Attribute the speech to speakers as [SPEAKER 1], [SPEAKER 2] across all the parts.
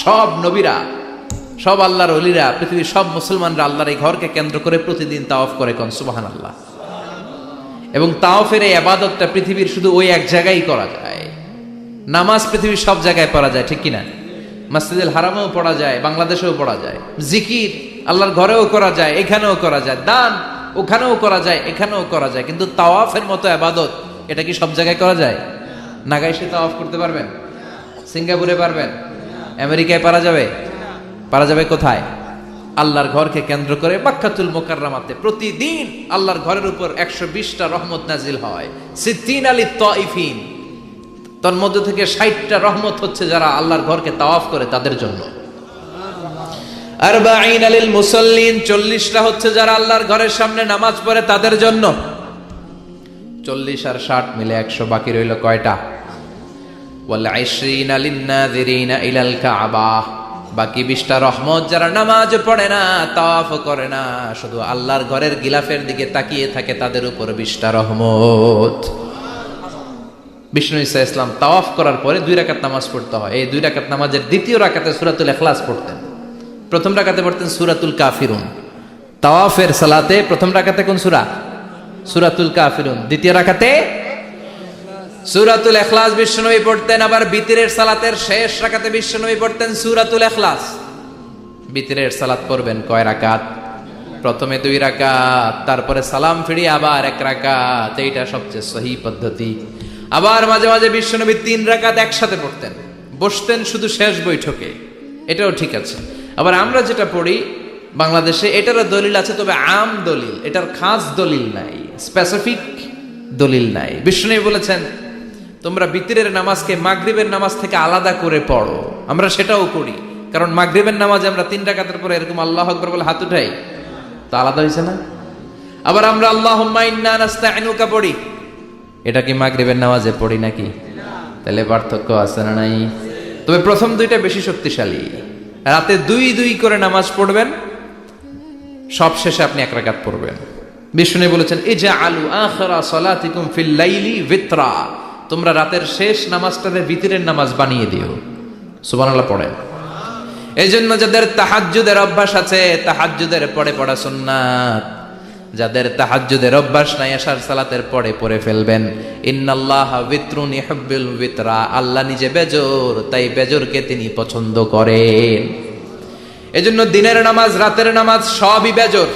[SPEAKER 1] সব নবীরা, সব আল্লাহর ওলিরা, পৃথিবীর সব মুসলমানরা আল্লাহর এই ঘরকে কেন্দ্র করে প্রতিদিন তাওয়াফ করে, কোন সুবহানাল্লাহ। এবং তাওয়াফের এই ইবাদতটা পৃথিবীর শুধু ওই এক জায়গায় করা যায়। নামাজ পৃথিবীর সব জায়গায় পড়া যায়, ঠিক কিনা? মসজিদুল হারামেও পড়া যায়, বাংলাদেশেও পড়া যায়। জিকির আল্লাহর ঘরেও করা যায়, এখানেও করা যায়। দান ওখানেও করা যায়, এখানেও করা যায়। কিন্তু তাওয়াফের মতো ইবাদত, এটা কি সব জায়গায় করা যায়? নাগাইশে তাওয়াফ করতে পারবেন? সিঙ্গাপুরে পারবেন? আমেরিকায় পারা যাবে? পারা যাবে কোথায়? আল্লাহর ঘরকে কেন্দ্র করে মাক্কাতুল মুকাররমাতে প্রতিদিন আল্লাহর ঘরের উপর 120টা রহমত নাজিল হয়। সিদ্দিন আলী তাইফিন, তার মধ্যে থেকে 60টা রহমত হচ্ছে যারা আল্লাহর ঘরকে তাওয়াফ করে তাদের জন্য। 40 আলিল মুসাল্লিন, 40টা হচ্ছে যারা আল্লাহর ঘরের সামনে নামাজ পড়ে তাদের জন্য। 40 আর 60 মিলে 100, বাকি রইল কয়টা? ওয়াল 20 আলিন নাযিরিনা ইলাল কাবা, বাকি 20টা রহমত যারা নামাজ পড়ে না, তাওয়াফ করে না, শুধু আল্লাহর ঘরের গিলাফের দিকে তাকিয়ে থাকে, তাদের উপর 20টা রহমত। বিষ্ণু ঈসা ইসলাম তাওয়াফ করার পরে 2 রাকাত নামাজ পড়তে হয়। এই 2 রাকাত নামাজের দ্বিতীয় রাকাতে সূরাতুল ইখলাস পড়তেন, প্রথম রাকাতে পড়তেন সূরাতুল কাফিরুন। তাওয়াফের সালাতে প্রথম রাকাতে কোন সূরা? সূরাতুল কাফিরুন। দ্বিতীয় রাকাতে সূরাতুল ইখলাস বিশ্বনবী পড়তেন। আবার বিতরের সালাতের শেষ রাকাতে বিশ্বনবী পড়তেন সূরাতুল ইখলাস। বিতরের সালাত পড়বেন কয় রাকাত? প্রথমে 2 রাকাত, তারপরে সালাম ফিরিয়ে আবার 1 রাকাত। এইটা সবচেয়ে সহি পদ্ধতি। আবার মাঝে মাঝে বিশ্বনবী 3 রাকাত একসাথে পড়তেন, বসতেন শুধু শেষ বৈঠকে, এটাও ঠিক আছে। আবার আমরা যেটা পড়ি বাংলাদেশে, এটারও দলিল আছে, তবে আম দলিল, এটার খাস দলিল নাই, স্পেসিফিক দলিল নাই। বিশ্বনবী বলেছেন তোমরা বিতরের নামাজকে মাগরিবের নামাজ থেকে আলাদা করে পড়ো। আমরা সেটাও করি, কারণ মাগরিবের নামাজে আমরা 3 রাকাতের পরে এরকম আল্লাহু আকবার বলে হাত উঠাই, তা আলাদা হয়েছে না? আবার আমরা আল্লাহুম্মা ইন্না নাস্তাইনুকা পড়ি, এটা কি মাগরিবের নামাজে পড়ি নাকি? তাহলে পার্থক্য আছে না নাই? তবে প্রথম 2টা বেশি শক্তিশালী। রাতে 2 করে নামাজ পড়বেন, সব শেষে আপনি 1 রাকাত পড়বেন। বিষ্ণু বলেছেন ইজআলু আখিরা সালাতিকুম ফিল লাইলি বিতরা, তোমরা রাতের শেষ নামাজটাকে বিতরের নামাজ বানিয়ে দিও। সুবহানাল্লাহ পড়েন। এইজন্য যাদের তাহাজ্জুদের অভ্যাস আছে, তাহাজ্জুদের পরে পড়া সুন্নাত। যাদের তাহাজ্জুদের অভ্যাস নাই, আশার সালাতের পরে পড়ে ফেলবেন। ইন্নাল্লাহা বিতরুন ইউহিব্বুল বিতরা, আল্লাহ নিজে বেজর, তাই বেজরকে তিনি পছন্দ করেন। এজন্য দিনের নামাজ, রাতের নামাজ সবই বেজর।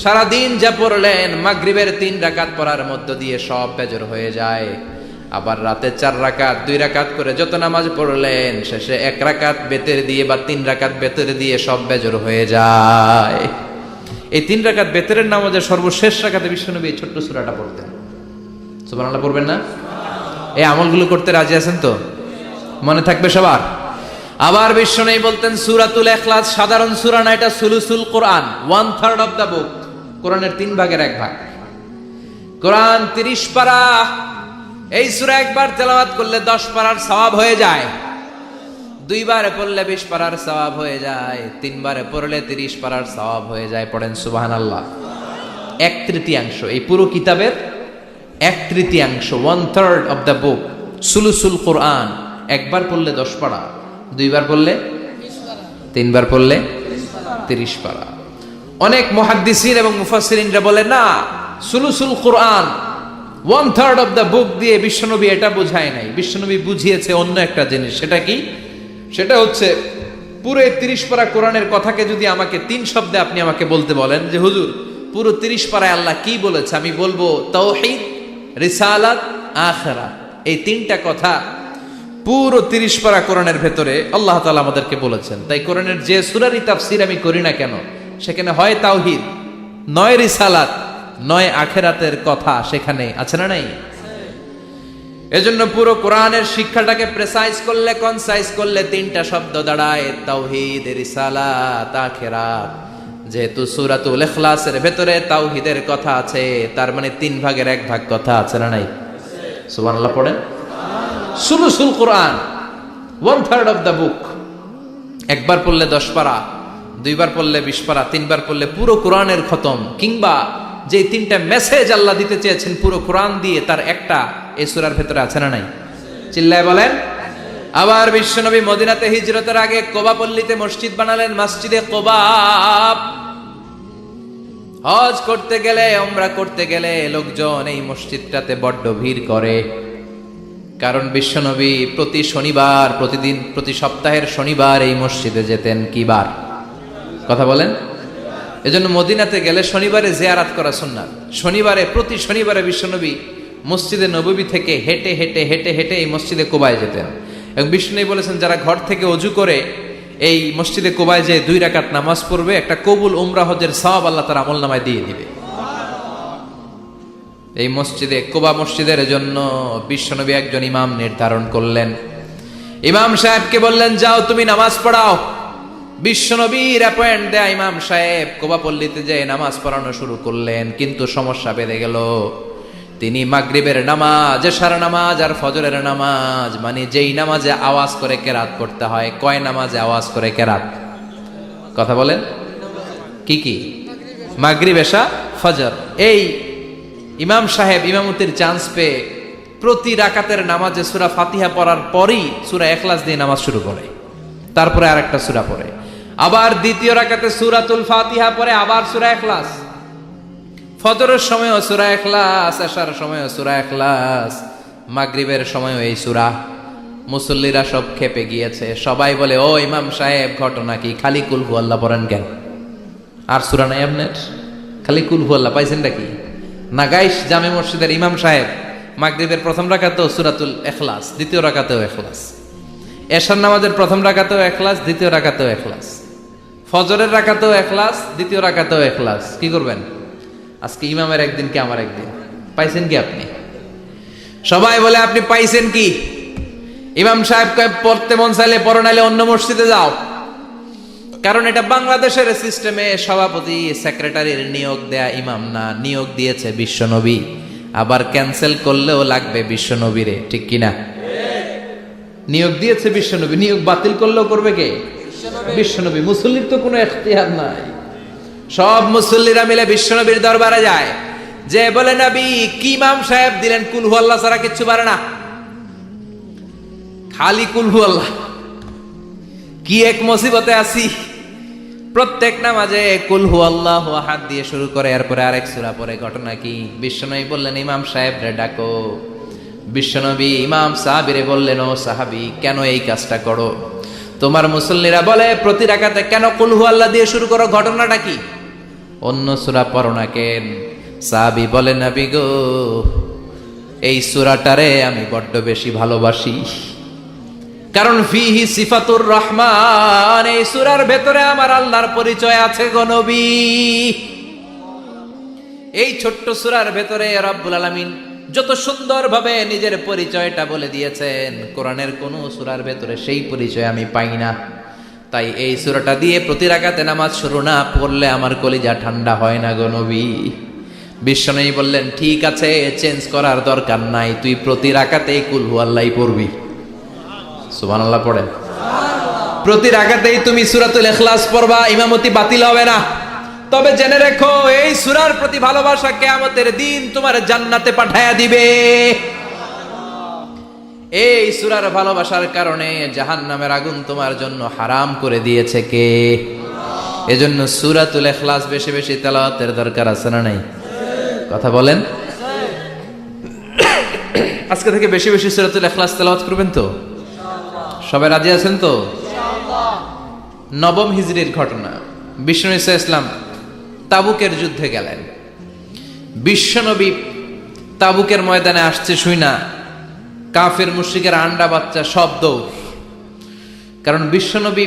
[SPEAKER 1] সারা দিন যা পড়লেন, মাগরিবের 3 রাকাত পড়ার মধ্য দিয়ে সব বেজর হয়ে যায়। আবার রাতে 4 রাকাত, 2 রাকাত করে যত নামাজ পড়লেন, শেষে 1 রাকাত বেতের দিয়ে বা 3 রাকাত বেতের দিয়ে সব বেজর হয়ে যায়। এই 3 রাকাত বেতরের নামাজের সর্বশেষ রাকাতে বিশ্বনবী এই ছোট্ট সূরাটা পড়তেন। সুবহানাল্লাহ পড়বেন না? এই আমলগুলো করতে রাজি আছেন তো? মনে থাকবে সবার? আবার বিশ্বনবী বলতেন সূরাতুল ইখলাস সাধারণ সূরা না, এটা সুলুসুল কোরআন, 1/3 অফ দ্য বুক। কোরআনের 3 ভাগের 1 ভাগ। কোরআন 30 পারা। এই সূরা একবার তেলাওয়াত করলে 10 পারার সওয়াব হয়ে যায়। 2 বারে পড়লে 20 পারার সওয়াব হয়ে যায়। 3 বারে পড়লে 30 পারার সওয়াব হয়ে যায়। পড়েন সুবহানাল্লাহ। 1/3 এই পুরো কিতাবের 1/3, 1/3 অফ দ্য বুক, সুলুসুল কোরআন। একবার পড়লে 10 পারা, 2 বার পড়লে 20 পারা, 3 বার পড়লে 30 পারা। অনেক মুহাদ্দিসিন এবং মুফাসসিরিনরা বলে না, সুলুসুল কোরআন 1/3 অফ দ্য বুক দিয়ে বিশ্বনবী এটা বোঝায় নাই। বিশ্বনবী বুঝিয়েছে অন্য একটা জিনিস। সেটা কি? সেটা হচ্ছে পুরো 30 পারা কোরআনের কথাকে যদি আমাকে 3 শব্দে আপনি আমাকে বলতে বলেন যে হুজুর পুরো 30 পারায় আল্লাহ কি বলেছে, আমি বলবো তাওহীদ, রিসালাত, আখিরাত। এই 3টা কথা পুরো 30 পারা কোরআনের ভেতরে আল্লাহ তাআলা আমাদেরকে বলেছেন। তাই কোরআনের যে সূরারই তাফসীর আমি করি না কেন, সেখানে হয় তাওহীদ, নয় রিসালাত, নয় আখিরাতের কথা সেখানে আছে না নাই? এজন্য পুরো কোরআনের শিক্ষাটাকে প্রেসাইজ করলে, কনসাইজ করলে 3টা শব্দ দাঁড়ায়, তাওহীদ, রিসালাত, আখিরাত। যেহেতু সূরাতুল ইখলাসের ভেতরে তাওহীদের কথা আছে, তার মানে 3 ভাগের 1 ভাগ কথা আছে না নাই? সুবহানাল্লাহ পড়েন। সুলুসুল কোরআন, 1/3 অফ দ্য বুক। একবার পড়লে 10 পারা, 2 বার পড়লে 20 পারা, 3 বার পড়লে পুরো কোরআনের খতম। কিংবা যে 3টা মেসেজ আল্লাহ দিতে চেয়েছেন পুরো কোরআন দিয়ে, তার একটা এই সূরার ভেতরে আছে না নাই? চিল্লায় বলেন। আবার বিশ্বনবী মদিনাতে হিজরতের আগে কোবা পল্লীতে মসজিদ বানালেন, মসজিদে কোবা। হজ করতে গেলে, উমরা করতে গেলে লোকজন এই মসজিদটাতে বড্ড ভিড় করে, কারণ বিশ্বনবী প্রতি শনিবার, প্রতিদিন, প্রতি সপ্তাহের শনিবার এই মসজিদে যেতেন। কি বার? কথা বলেন। এজন্য মদিনাতে গেলে শনিবারে জিয়ারাত করা সুন্নাত। শনিবারে, প্রতি শনিবারে বিশ্বনবী মসজিদে নববী থেকে হেঁটে হেঁটে হেঁটে হেঁটে এই মসজিদে কোবায় যেতেন। এবং বিষ্ণু বলেছেন, যারা ঘর থেকে অজু করে এই মসজিদে কোবায় যে 2 রাকাত নামাজ পড়বে, একটা কবুল উমরা হজের সওয়াব আল্লাহ তার আমলনামায় দিয়ে দিবে। এই মসজিদে, কোবা মসজিদের জন্য বিশ্বনবী একজন ইমাম নির্ধারণ করলেন। ইমাম সাহেবকে বললেন, যাও তুমি নামাজ পড়াও। বিশ্বনবীর অ্যাপয়েন্ট দেয়া ইমাম সাহেব কোবা পল্লীতে যে নামাজ পড়ানো শুরু করলেন, কিন্তু সমস্যা বেড়ে গেল। তিনি মাগরিবের নামাজ, এশার নামাজ আর ফজরের নামাজ, মানে যেই নামাজে আওয়াজ করে কেরাত পড়তে হয়, কয় নামাজে আওয়াজ করে কেরাত? কথা বলেন। কি কি? মাগরিব, এশা, ফজর। এই ইমাম সাহেব ইমামতির চান্স পেয়ে প্রতি রাকাতের নামাজে সূরা ফাতিহা পড়ার পরই সূরা ইখলাস দিয়ে নামাজ শুরু করে, তারপরে আরেকটা সূরা পড়ে, আবার দ্বিতীয় রাকাতে সূরাতুল ফাতিহা পড়ে, আবার সূরা ইখলাস। ফজরের সময়ও সূরা ইখলাস, এশার সময়ও সূরা ইখলাস, মাগরিবের সময়ও এই সূরা। মুসল্লিরা সব খেপে গিয়েছে, সবাই বলে, ও ইমাম সাহেব, ঘটনা কি? খালি কুল হু আল্লাহ পড়েন কেন? আর সূরা নাই আপনার? খালি কুল হু আল্লাহ পাইছেন নাকি? নাগাইশ জামে মসজিদের ইমাম সাহেব মাগরিবের প্রথম রাকাতেও সূরাতুল ইখলাস, দ্বিতীয় রাকাতেও ইখলাস, এশার নামাজের প্রথম রাকাতেও ইখলাস, দ্বিতীয় রাকাতেও ইখলাস, ফজরের রাকাতেও ইখলাস, দ্বিতীয় রাকাতেও ইখলাস। কি করবেন? আজকে ইমামের একদিন কি আমার একদিন। পাইছেন কি আপনি? সবাই বলে, আপনি পাইছেন কি? ইমাম সাহেব কয়, পড়তে মন চাইলে পড়ো, নাইলে অন্য মসজিদে যাও। কারণ এটা বাংলাদেশের সিস্টেমে সভাপতি সেক্রেটারির নিয়োগ দেয়া ইমাম না, নিয়োগ দিয়েছে বিশ্বনবী। আবার ক্যান্সেল করলেও লাগবে বিশ্বনবীরে, ঠিক কিনা? নিয়োগ দিয়েছে বিশ্বনবী, নিয়োগ বাতিল করলেও করবে কে? বিশ্বনবী। মুসল্লির তো কোনো এখতিয়ার নাই। সব মুসল্লিরা মিলে বিশ্বনবীর দরবারে যায়, যে বলে, নবী, কি ইমাম সাহেব দিলেন, কুল হু আল্লাহ ছাড়া কিচ্ছু পারে না, খালি কুল হু আল্লাহ। কি এক মুসিবতে আছি, প্রত্যেক নামাজে কুল হু আল্লাহু আহাদ দিয়ে শুরু করে, এরপরে আরেক সূরা পড়ে। ঘটনা কি? বিশ্বনবী বললেন, ইমাম সাহেব রে ডাকো। বিশ্বনবী ইমাম সাহাবীরে বললেন, ও সাহাবী, কেন এই কাজটা করো? তোমার মুসল্লিরা বলে প্রতি রাকাতে কেন কুল হু আল্লাহ দিয়ে শুরু করো, ঘটনাটা কি? অন্য সূরা পড়ো না কেন? সাহাবী বলে, নবী গো, এই সূরাটারে আমি বড্ড বেশি ভালোবাসি, কারণ ফিহি সিফাতুর রহমান, এই সূরার ভেতরে আমার আল্লাহর পরিচয় আছে গো নবী। এই ছোট্ট সূরার ভেতরে রব্বুল আলামিন যত সুন্দরভাবে নিজের পরিচয়টা বলে দিয়েছেন, কোরআনের কোন সূরার ভেতরে সেই পরিচয় আমি পাই না। তাই এই সূরাটা দিয়ে প্রতি রাকাতে নামাজ শুরু না পড়লে আমার কলিজা ঠান্ডা হয় না গো নবী। বিশ্বনবী বললেন, ঠিক আছে, চেঞ্জ করার দরকার নাই, তুই প্রতি রাকাতেই কুল হু আল্লাহই পড়বি। সুবহানাল্লাহ পড়েন। প্রতি রাকাতেই তুমি সূরাতুল ইখলাস পড়বা, ইমামতি বাতিল হবে না। তবে জেনে রেখো, এই সূরার প্রতি ভালোবাসা কিয়ামতের দিন তোমার জান্নাতে পাঠায়া দিবে। এই সূরার ভালোবাসার কারণে জাহান্নামের আগুন তোমার জন্য হারাম করে দিয়েছে কে? এজন্য সূরাতুল ইখলাস বেশি বেশি তেলাওয়াতের দরকার আছে না নাই? কথা বলেন। আজকে থেকে বেশি বেশি সূরাতুল ইখলাস তেলাওয়াত করবেন তো? সবাই রাজি আছেন তো? নবম হিজরির ঘটনা। বিশ্বনবী সাল্লাল্লাহু আলাইহি ওয়াসাল্লাম তাবুকের যুদ্ধে গেলেন। বিশ্বনবী তাবুকের ময়দানে আসছে শুই না, কাফের মুশরিকের আন্ডা বাচ্চা সব দৌড়। কারণ বিশ্বনবী,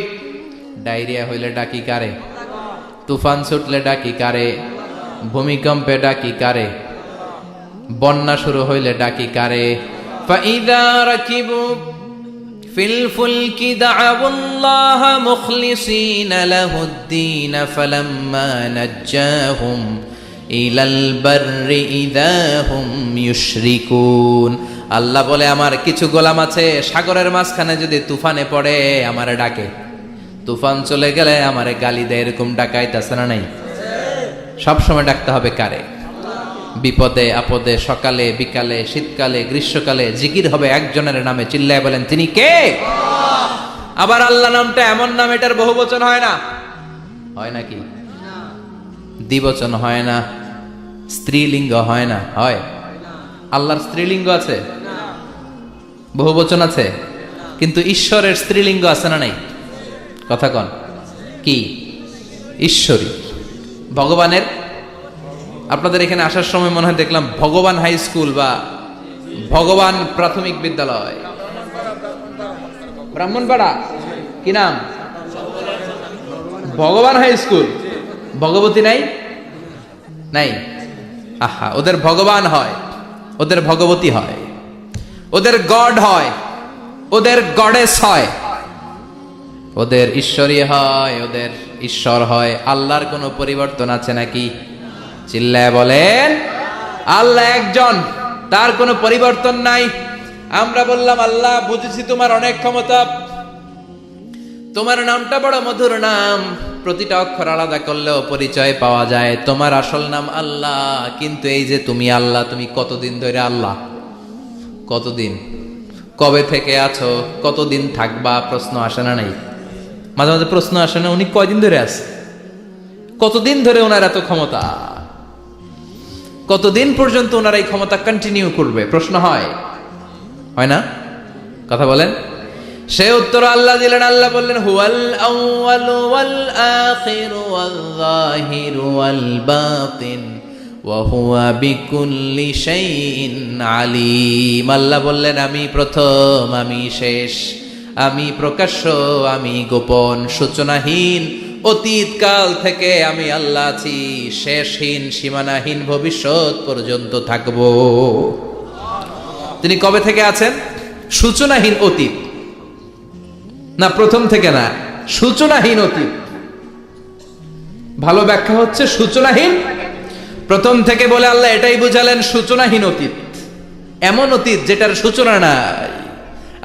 [SPEAKER 1] ডায়রিয়া হইলে ডাকি কারে, তুফান ছুটলে ডাকি কারে, ভূমিকম্পে ডাকি কারে, বন্যা শুরু হইলে ডাকি কারে। ফাইদা রাকিবু ফিল ফুলকি দা'আউল্লাহ মুখলিসিনা লাহুদ্দীন ফালাম্মা নাজ্জাহুম ইলাল বাররি ইযা হুম ইউশরিকুন। আল্লাহ বলে, আমার কিছু গোলাম আছে সাগরের মাঝখানে যদি তুফানে পড়ে আমারে ডাকে, তুফান চলে গেলে আমারে গালি দেয়, এরকম ডাকাইতেছে না নাই? সব সময় ডাকতে হবে কারে? বিপদে আপদে, সকালে বিকালে, শীতকালে গ্রীষ্মকালে জিকির হবে একজনের নামে। চিল্লায় বলেন তিনি কে? আবার আল্লাহ নামটা এমন নাম, এটার বহুবচন হয় না। হয় নাকি? দ্বিবচন হয় না, স্ত্রীলিঙ্গ হয় না। হয়? আল্লাহর স্ত্রীলিঙ্গ আছে? বহুবচন আছে? কিন্তু ঈশ্বরের স্ত্রীলিঙ্গ আছে না নাই? কথা কন কি? ঈশ্বরী। ভগবানের, আপনাদের এখানে আসার সময় মনে হয় দেখলাম ভগবান হাই স্কুল বা ভগবান প্রাথমিক বিদ্যালয়, ব্রাহ্মণপাড়া। কি নাম? ভগবান হাই স্কুল। ভগবতী নাই? নাই। আহা, ওদের ভগবান হয়, ওদের ভগবতী হয়, ওদের গড হয়, ওদের গডেস হয়, ওদের ঈশ্বরী হয়, ওদের ঈশ্বর হয়। আল্লাহর কোনো পরিবর্তন আছে নাকি? চিল্লায় বলেন আল্লাহ একজন, তার কোনো পরিবর্তন নাই। আমরা বললাম আল্লাহ বুঝেছি তোমার অনেক ক্ষমতা, তোমার নামটা বড় মধুর নাম, প্রতিটা অক্ষর আলাদা করলেও পরিচয় পাওয়া যায়। তোমার আসল নাম আল্লাহ, কিন্তু এই যে তুমি আল্লাহ, তুমি কতদিন ধরে আল্লাহ? কতদিন? কবে থেকে আছো? কতদিন থাকবা? প্রশ্ন আসে না নাই? মাঝে মাঝে প্রশ্ন আসে না, উনি কয়দিন ধরে আছে? কতদিন ধরে ওনার এত ক্ষমতা? কতদিন পর্যন্ত ওনার এই ক্ষমতা কন্টিনিউ করবে? প্রশ্ন হয়? হয় না? কথা বলেন। সে উত্তর আল্লাহ দিলেন। আল্লাহ বললেন হুয়াল আউয়ালু ওয়াল আখিরু ওয়াল যাহিরু ওয়াল বাতিন ওয়া হুয়া বিকুল্লি শাইইন আলিম। আল্লাহ বললেন আমি প্রথম, আমি শেষ, আমি প্রকাশ্য, আমি গোপন, সূচনাহীন। অতীত কাল থেকে আমি আল্লাহ আছি, শেষহীন, সীমানাহীন, ভবিষ্যৎ পর্যন্ত থাকব। তিনি কবে থেকে আছেন? সূচনাহীন অতীত না, প্রথম থেকে না, সূচনাহীন অতীত। ভালো ব্যাখ্যা হচ্ছে সূচনাহীন প্রথম থেকে বলে আল্লাহ এটাই বুঝালেন সূচনাহীন অতীত। এমন অতীত যেটার সূচনা নাই,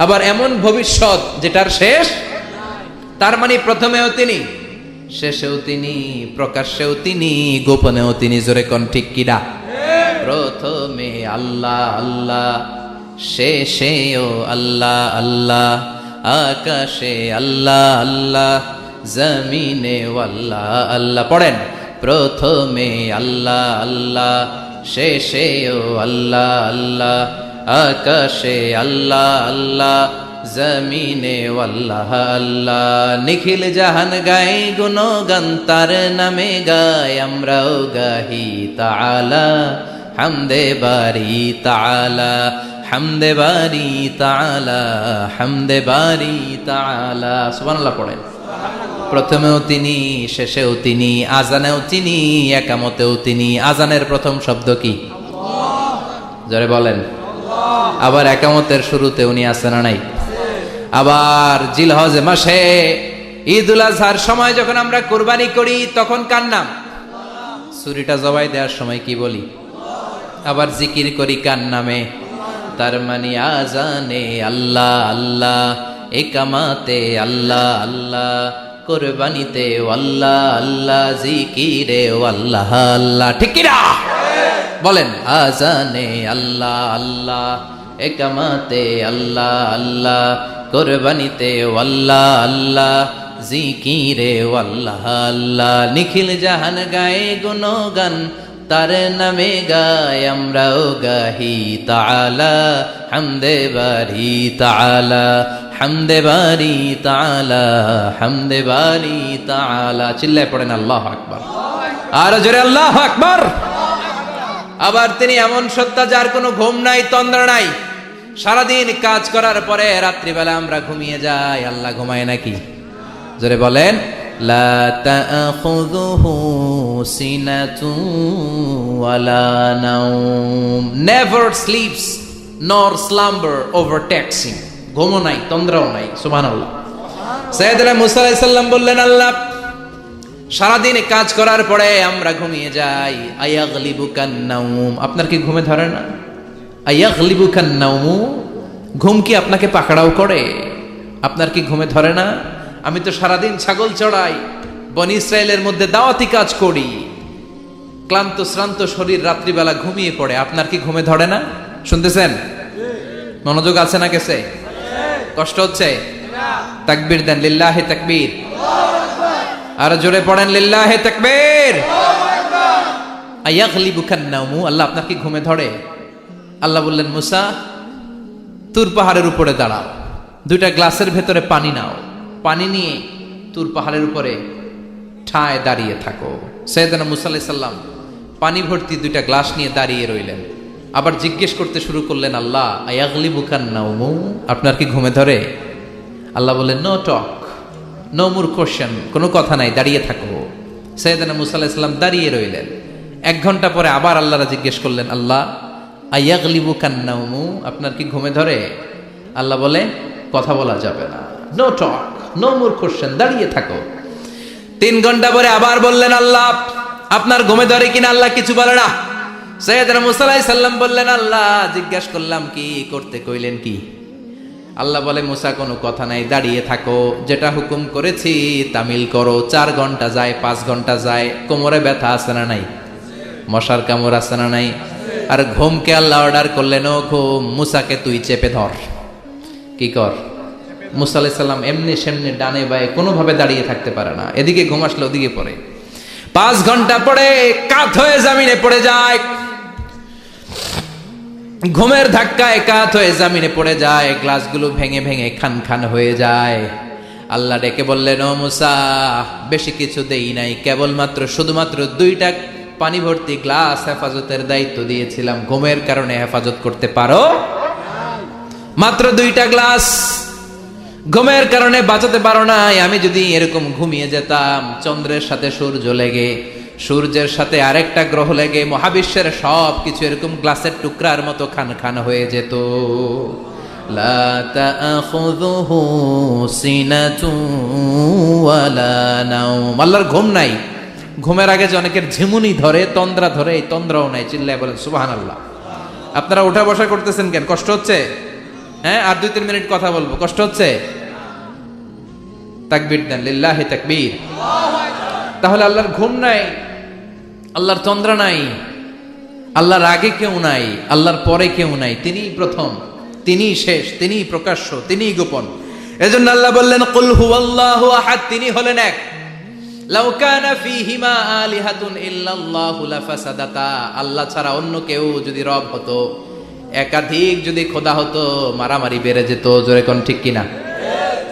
[SPEAKER 1] আবার এমন ভবিষ্যৎ যেটার শেষ। তার মানে প্রথমেও তিনি, শেষেও তিনি, প্রকাশ্যেও তিনি, গোপনেও তিনি। জোরে কোন ঠিক কিনা? প্রথমে আল্লাহ আল্লাহ, শেষেও আল্লাহ আল্লাহ, আকাশে আল্লাহ আল্লাহ, জমিনে আল্লাহ আল্লাহ। পড়েন প্রথমে আল্লাহ আল্লাহ, শেষেও আল্লাহ আল্লাহ, আকাশে আল্লাহ আল্লাহ, জমিনে আল্লাহ আল্লাহ। নিখিল জাহান গায় গুণগান, তার নামে গায় আমরাও গাহি তাআলা, হামদে বারি তাআলা, হামদে বারি তাআলা, হামদে বারি তাআলা। সুবহানাল্লাহ পড়েন। প্রথমেও তিনি, শেষেও তিনি, আজানেও তিনি, একামতেও তিনি। আজানের প্রথম শব্দ কি? জোরে বলেন। আবার একামতের শুরুতে উনি আছেন না নাই? আবার জিলহজ মাসে ঈদুল আজহার সময় যখন আমরা কুরবানি করি তখন কার নাম? ছুরিটা জবাই দেওয়ার সময় কি বলি? আবার জিকির করি কার নামে? তার মানে আজানে আল্লাহ আল্লাহ, একামাতে আল্লাহ আল্লাহ, কুরবানিতে আল্লাহ আল্লাহ, জিকিরে আল্লাহ আল্লাহ। ঠিক কি না? বলেন আজানে আল্লাহ আল্লাহ, একামাতে আল্লাহ আল্লাহ, কুরবানিতে আল্লাহ আল্লাহ, জিকিরে আল্লাহ আল্লাহ। নিখিল জাহান গায়ে গুণগান, তার নামে গায় আমরাও গাহি তাআলা, হামদে বারি তাআলা, হামদে বারি তাআলা, হামদে বারি তাআলা। চিল্লায় পড়েন আল্লাহু আকবার। আর জোরে আল্লাহু আকবার। আবার তিনি এমন সত্তা যার কোনো ঘুম নাই, তন্দ্রা নাই। সারাদিন কাজ করার পরে রাত্রিবেলা আমরা ঘুমিয়ে যাই, আল্লাহ ঘুমায় নাকি? জোরে বলেন লা তাখুযুহু সিনাতুন ওয়ালা নাওম। নেভার স্লিপস নর স্লাম্বার ওভারটেকস হিম। ঘুমও নাই, তন্দ্রাও নাই। সুবহানাল্লাহ। সাইয়েদনা মুসা আলাইহিস সালাম বললেন আল্লাহ সারাদিন কাজ করার পরে আমরা ঘুমিয়ে যাই, আয়াগলিবুকান নাওম। আপনার কি ঘুমে ধরে না? আয়াগলিবুকান নাওম, ঘুম কি আপনাকে পাকড়াও করে? আপনার কি ঘুমে ধরে না? আমি তো সারাদিন ছাগল চড়াই, বনি ইসরায়েলের মধ্যে দাওয়াতি কাজ করি, ক্লান্ত শ্রান্ত শরীর রাত্রিবেলা ঘুমিয়ে পড়ে, আপনার কি ঘুমে ধরে না? শুনতেছেন? মনোযোগ আছে না গেছে? কষ্ট হচ্ছে? তাকবীর দেন, লিল্লাহি তাকবীর। আর জোরে পড়েন, লিল্লাহি তাকবীর। আয়াগলিবুকান নাওমু, আল্লাহ আপনার কি ঘুমে ধরে? আল্লাহ বললেন, মুসা তুর পাহাড়ের উপরে দাঁড়াও, দুইটা গ্লাসের ভেতরে পানি নাও, পানি নিয়ে তুর পাহাড়ের উপরে ঠায় দাঁড়িয়ে থাকো। সাইয়েদনা মুসা আলাইহিস সালাম পানি ভর্তি দুইটা গ্লাস নিয়ে দাঁড়িয়ে রইলেন। আবার জিজ্ঞেস করতে শুরু করলেন, আল্লাহ আয়াগলিবুকান নাওমু, আপনার কি ঘুমে ধরে? আল্লাহ বললেন, no talk, no more question, কোনো কথা নাই, দাঁড়িয়ে থাকো। সাইয়েদনা মুসা আলাইহিস সালাম দাঁড়িয়ে রইলেন। 1 ঘন্টা পরে আবার আল্লাহরা জিজ্ঞেস করলেন, আল্লাহ আয়াগলিবুকান নাওমু, আপনার কি ঘুমে ধরে? আল্লাহ বলে, কথা বলা যাবে না, no talk, no more question, দাঁড়িয়ে থাকো। 3 ঘন্টা পরে আবার বললেন, আল্লাহ আপনার ঘুমে ধরে কিনা? আল্লাহ কিছু বলে না। সাইয়েদনা মুসা আলাইহিস সালাম বললেন, আল্লাহ জিজ্ঞাসা করলাম কি করতে কইলেন কি? আল্লাহ বলে, মুসা কোনো কথা নাই, দাঁড়িয়ে থাকো, যেটা হুকুম করেছি তামিল করো। 4 ঘন্টা যায়, 5 ঘন্টা যায়, কোমরে ব্যথা আছে না নাই? মশার কামড় আছে না নাই? আর ঘুমকে আল্লাহ অর্ডার করলেন, ও ঘুম, মুসাকে তুই চেপে ধর। কি কর? মুসা আলাইহিস সালাম এমনি সেমনি ডানে বায়ে কোনোভাবে দাঁড়িয়ে থাকতে পারে না, এদিকে ঘুম আসলে ওদিকে পড়ে। 5 ঘন্টা পরে কাত হয়ে জমিনে পড়ে যায়, ঘুমের ধাক্কায় কাত হয়ে জমিনে পড়ে যায়, গ্লাসগুলো ভেঙে ভেঙে খান খান হয়ে যায়। আল্লাহ ডেকে বললেন, ও মুসা, বেশি কিছু দেই নাই, কেবলমাত্র শুধুমাত্র 2টা পানি ভর্তি গ্লাস হেফাজতের দায়িত্ব দিয়েছিলাম, ঘুমের কারণে হেফাজত করতে পারো? মাত্র 2টা গ্লাস, ঘুমের কারণে বাঁচাতে পারো নাই। আমি যদি এরকম ঘুমিয়ে যেতাম, চন্দ্রের সাথে সূর্য লেগে, সূর্যের সাথে আরেকটা গ্রহ লেগে মহাবিশ্বের সব কিছু এরকম গ্লাসের টুকরার মতো খান খান হয়ে যেত। লা তাখুযুহু সিনাতুন ওয়ালা নাওম, আল্লাহর ঘুম নাই। ঘুমের আগে যে অনেকের ঝিমুনি ধরে, তন্দ্রা ধরে, এই তন্দ্রাও নাই। চিল্লায় বলেন সুবহানাল্লাহ। আপনারা ওঠা বসা করতেছেন কেন? কষ্ট হচ্ছে? হ্যাঁ, আর 2-3 মিনিট কথা বলবো, কষ্ট হচ্ছে? তাকবীর দেন, লিল্লাহি তাকবীর। তাহলে আল্লাহর ঘুম নাই, আল্লাহর তন্দ্রা নাই, আল্লাহর আগে কেউ নাই, আল্লাহর পরে কেউ নাই। তিনিই প্রথম, তিনিই শেষ, তিনিই প্রকাশ্য, তিনিই গোপন। এজন্য আল্লাহ বললেন, কুল হুয়াল্লাহু আহাদ, তিনি হলেন এক। লাউ কানা ফীহিমা আলিহাতুন ইল্লাল্লাহু লাফাসাদাতা, আল্লাহ ছাড়া অন্য কেউ যদি রব হতো, একাধিক যদি খোদা হতো, মারামারি বেড়ে যেত। জোরে কোন ঠিক কিনা?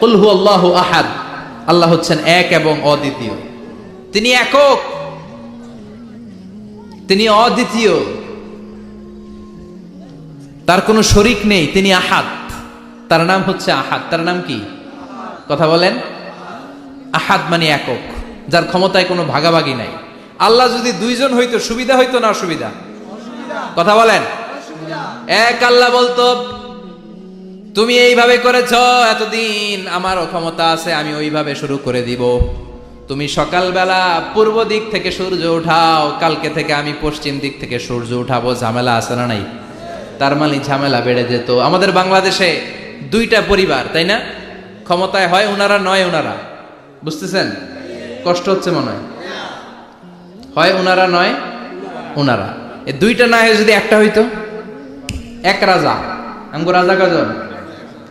[SPEAKER 1] কুল হুয়াল্লাহু আহাদ, আল্লাহ হচ্ছেন এক এবং অদ্বিতীয়। তিনি একক, তিনি অদ্বিতীয়, তার কোনো শরীক নেই। তিনি আহাদ, তার নাম হচ্ছে আহাদ। তার নাম কি? কথা বলেন। আহাদ মানে একক, যার ক্ষমতায় কোনো ভাগাভাগি নাই। আল্লাহ যদি 2 জন হইতো সুবিধা হইতো না অসুবিধা? কথা বলেন। এক আল্লাহ বলতো, তুমি এইভাবে করেছ এতদিন, আমারও ক্ষমতা আছে, আমি ওইভাবে শুরু করে দিব। তুমি সকালবেলা পূর্ব দিক থেকে সূর্য উঠাও, কালকে থেকে আমি পশ্চিম দিক থেকে সূর্য উঠাবো। ঝামেলা আছে না নাই? তার মানে ঝামেলা বেড়ে যেত। আমাদের বাংলাদেশে 2টা পরিবার, তাই না? ক্ষমতায় হয় ওনারা, নয় ওনারা। বুঝতেছেন? কষ্ট হচ্ছে মনে হয়? হয় ওনারা, নয় ওনারা। এই 2টা না হয়ে যদি একটা হইতো, এক রাজা। আমগো রাজা কজন?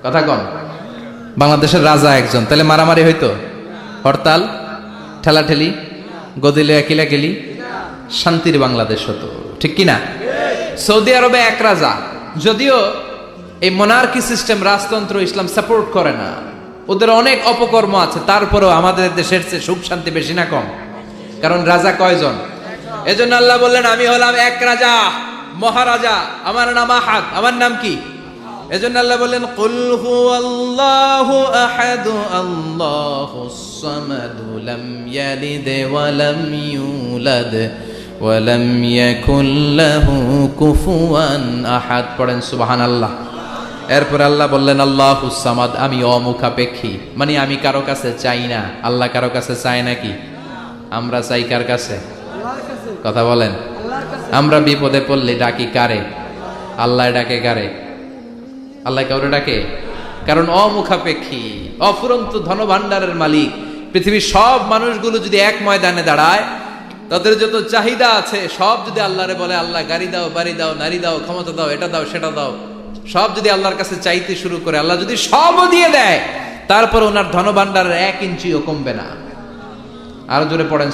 [SPEAKER 1] কথা কন। বাংলাদেশের রাজা একজন, তাহলে মারামারি হইতো? হরতাল, ঠেলাঠেলি, গদিলে কিলাকিলি, শান্তির বাংলাদেশ হতো। ঠিক কিনা? সৌদি আরবে এক রাজা, যদিও এই মোনার্কি সিস্টেম, রাজতন্ত্র ইসলাম সাপোর্ট করে না, ওদের অনেক অপকর্ম আছে, তারপরেও আমাদের দেশের চেয়ে সুখ শান্তি বেশি না কম? কারণ রাজা কয়জন? এজন্য আল্লাহ বললেন, আমি হলাম এক রাজা, মহারাজা, আমার নাম আহাদ। আমার নাম কি? এজন্য আল্লাহ বললেন, কুল হুয়াল্লাহু আহাদ, আল্লাহুস সামাদ, লাম ইয়ালিদ ওয়া লাম ইউলাদ ওয়া লাম ইয়াকুল লাহু কুফুয়ান আহাদ। পড়েন সুবহানাল্লাহ। এরপর আল্লাহ বললেন, আল্লাহুস সামাদ, আমি অমুখাপেক্ষী, মানে আমি কারো কাছে চাই না। আল্লাহ কারো কাছে চায় নাকি? আমরা চাই কার কাছে? কথা বলেন। আমরা বিপদে পড়লে ডাকি কারে? আল্লাহ ডাকে কারে? আল্লাহ কাউরে ডাকে? কারণ অমুখাপেক্ষী, অফুরন্ত ধনভাণ্ডারের মালিক। পৃথিবীর সব মানুষগুলো যদি এক ময়দানে দাঁড়ায়, তাদের যত চাহিদা আছে সব যদি আল্লাহরে বলে, আল্লাহ গাড়ি দাও, বাড়ি দাও, নারী দাও, ক্ষমতা দাও, এটা দাও, সেটা দাও, সব যদি আল্লাহর কাছে চাইতে শুরু করে, আল্লাহ যদি সবও দিয়ে দেয়, তারপর ওনার ধনভাণ্ডারের 1 ইঞ্চিও কমবে না। আরো জোরে পড়েন।